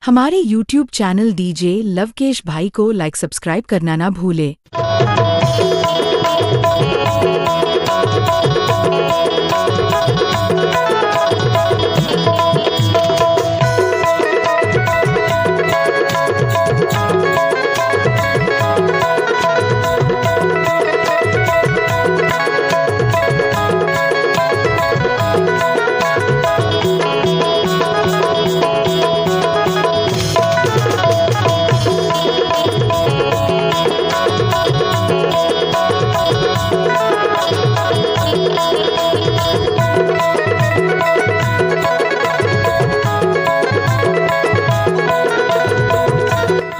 हमारे YouTube channel DJ Lavkesh भाई को लाइक सब्सक्राइब करना ना भूले।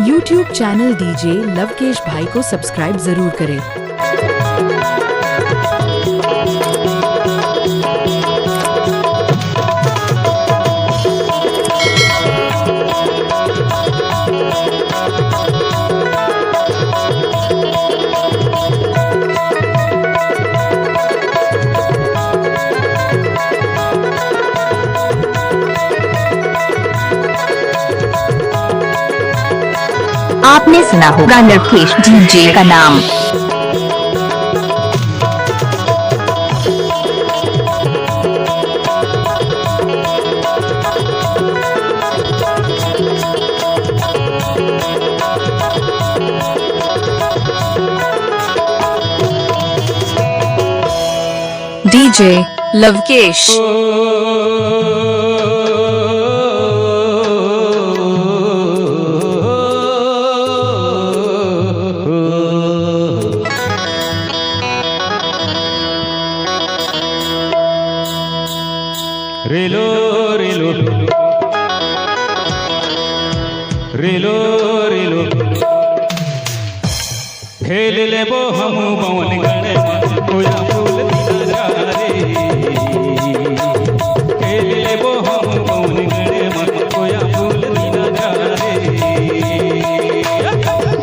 YouTube चैनल डीजे लवकेश भाई को सब्सक्राइब जरूर करें। आपने सुना होगा लवकेश डीजे का नाम। डीजे लवकेश। रेलो रेलो रेलो रेलो खेल लेबो हम बवन गणे कोया फूल दिना रे खेल लेबो हम बवन गणे कोया फूल दिना रे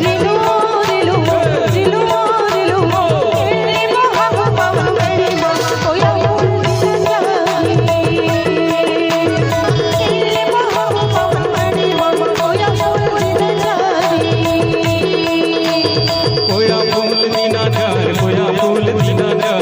रेलो रेलो रेलो रेलो खेल लेबो हम बवन गणे कोया फूल दिना कोया फूल दीना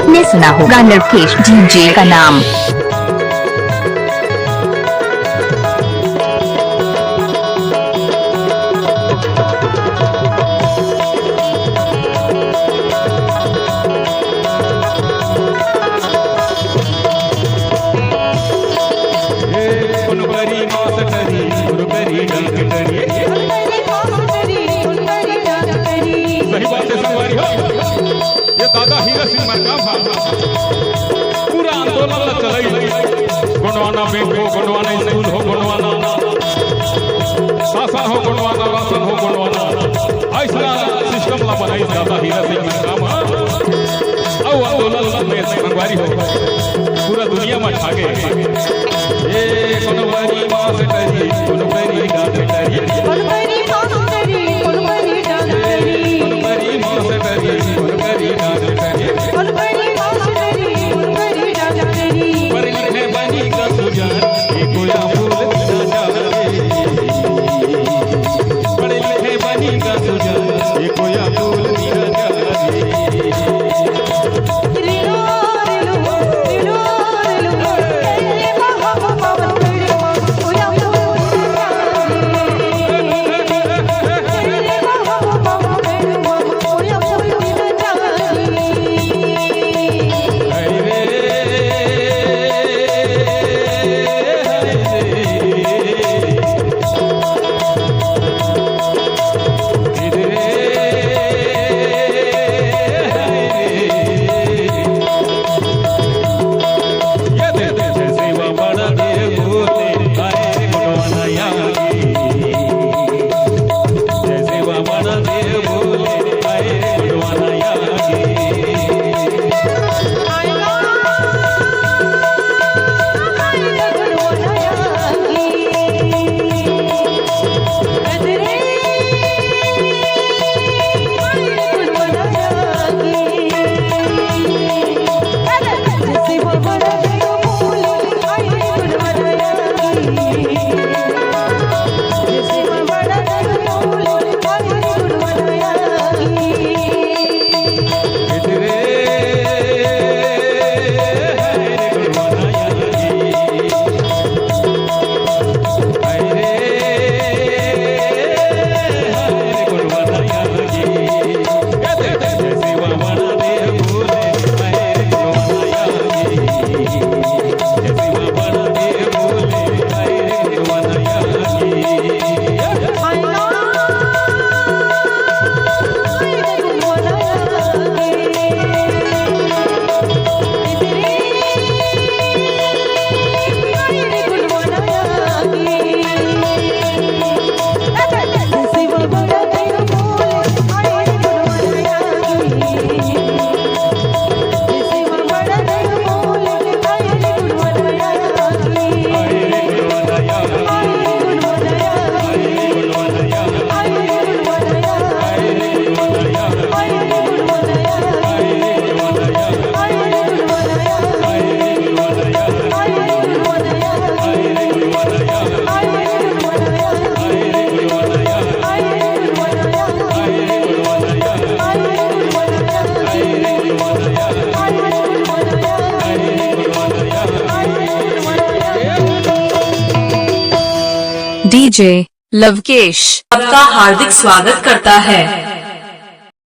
आपने सुना होगा लवकेश डीजे का नाम। दादा हीरा सिंह मरकाम पूरा आंदोलन चलाई गुणवाना बैंक हो, गुणवाना स्कूल हो, गुणवाना शासन हो, गुणवाना राशन हो, गुणवाना ऐसा सिस्टम ला बनाई दादा हीरा सिंह मरकाम और आंदोलन में संगवारी हो पूरा दुनिया में छा गए। ये गुणवारी मास करी गुणवारी गाद करी गुणवारी मास करी गुणवारी गाद करी गुणवारी मास करी गुणवारी गाद करी गुणवारी मास करी गुणवारी गाद करी पर लिखे बनी का सुजान ये कोया फूल ना जाए पर लिखे बनी का सुजान ये कोया फूल ना जाए। डीजे लवकेश आपका हार्दिक स्वागत करता है।